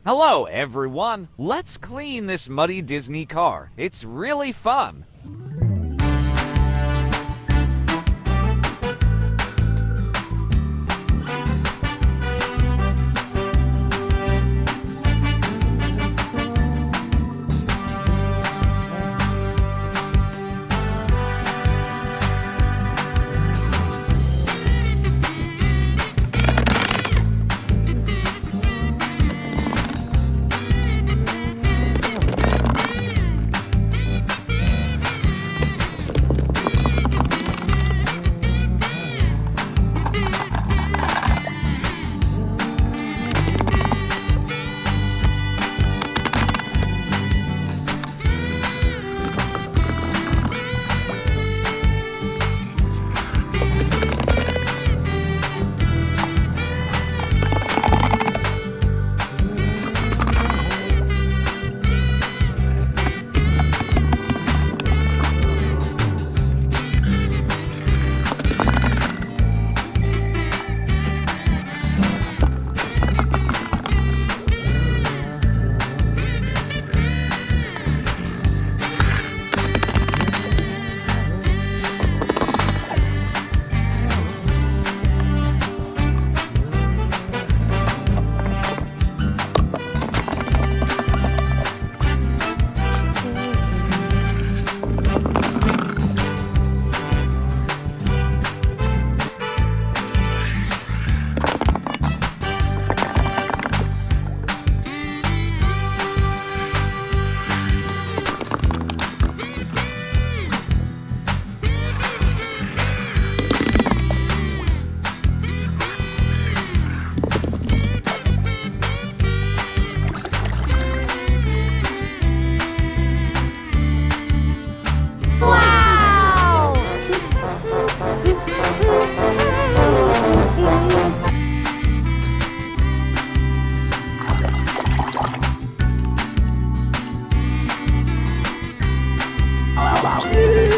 Hello, everyone. Let's clean this muddy Disney car. It's really fun.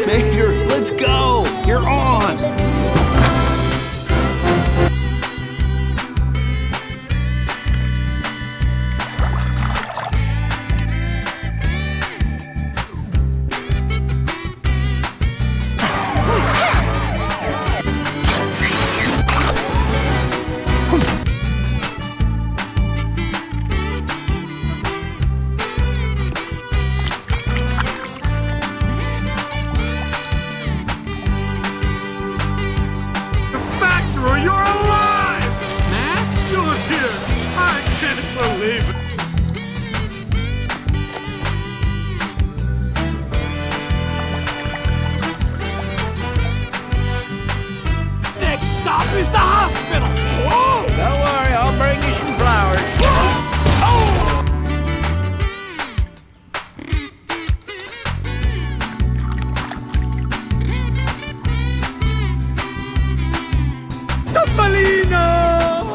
Mayor, let's go! You're on! You're alive! Matt, you're here! I can't believe it! Next stop is the hospital! Whoa! Don't worry, I'll bring you some flowers. Oh!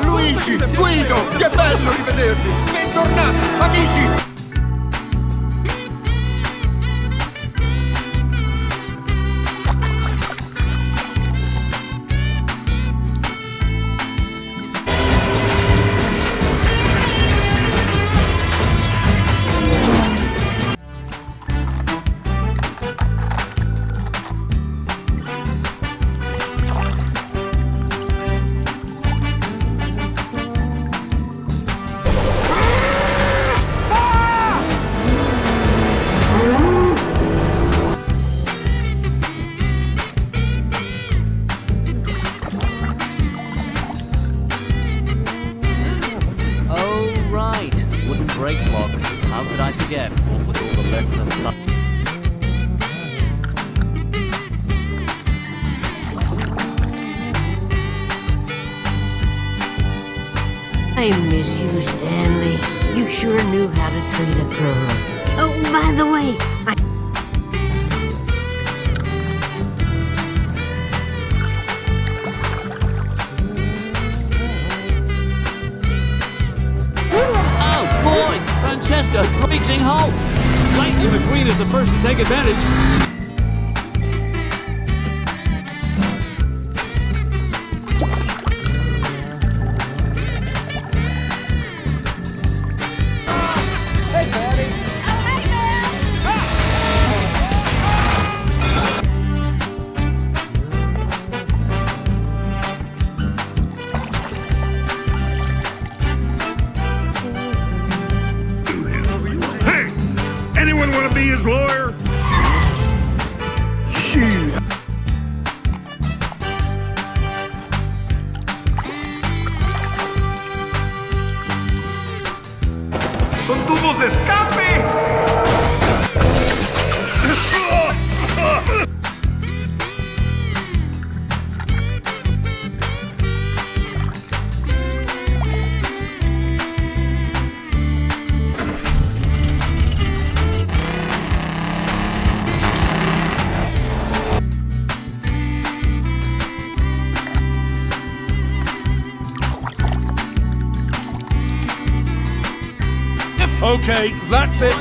Luigi, Guido, che bello rivedervi! Bentornati, amici! Brake locks. How could I forget? What with all the less than some. I miss you, Stanley. You sure knew how to treat a girl. Oh, by the way, Francesca, reaching home! Lightning McQueen is the first to take advantage. be his lawyer? Shoot. ¡Son tubos de escape! Okay, that's it.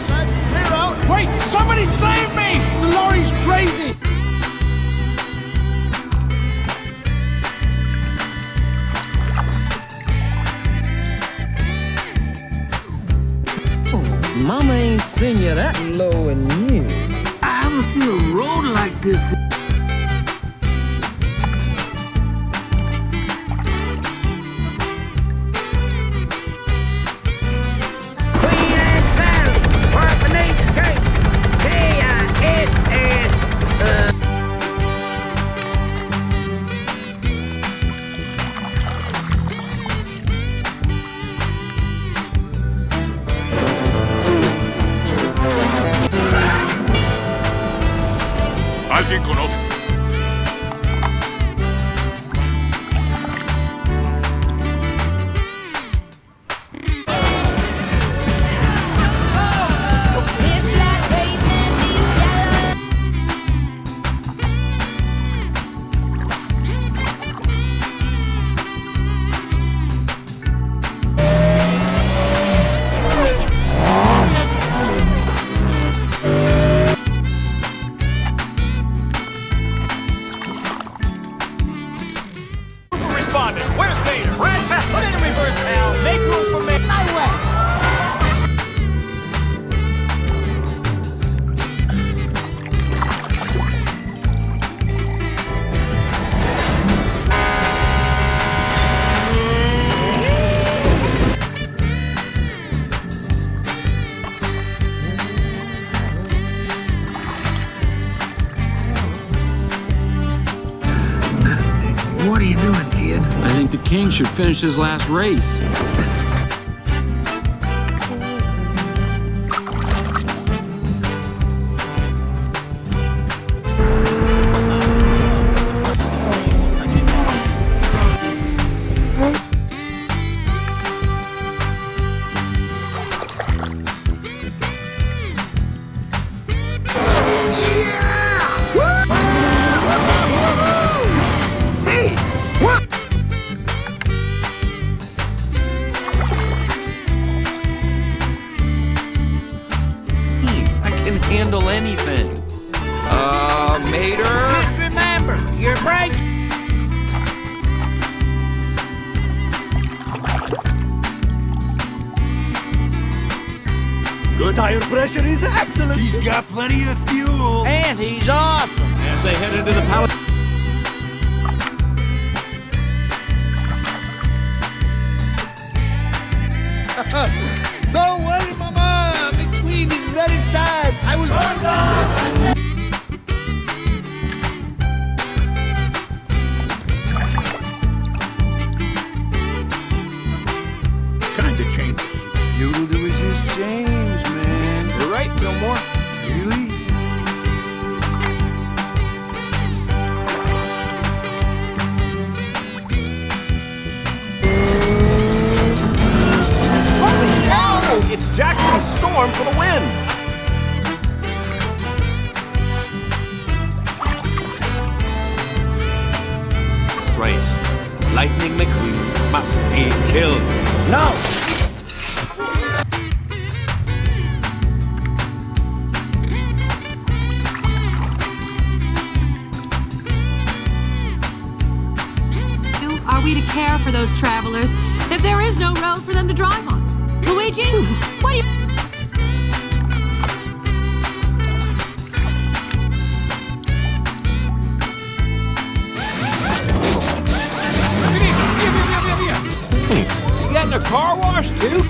Wait, somebody save me! The lorry's crazy! Mama ain't seen you that low in years. I haven't seen a road like this. Queen and Sam, work beneath the cape. K-I-S-S. ¿Alguien conoce? This black pavement is yellow. Responding. Where's Vader? Right back. Put it in reverse now. Make room for me. My way. What are you doing, kid? I think the king should finish his last race. I can handle anything. Mater? Just remember, your brake. Good tire pressure is excellent. He's got plenty of fuel. And he's awesome. As they head into the palace. Don't worry, Mama. The queen is very sad. I will. Kinda changes. Futile to resist change, man. You're right, Fillmore. Really? It's Jackson's storm for the win. This race, Lightning McQueen must be killed. No. Are we to care for those travelers if there is no road for them to drive on? Luigi, what do you... You getting a car wash too?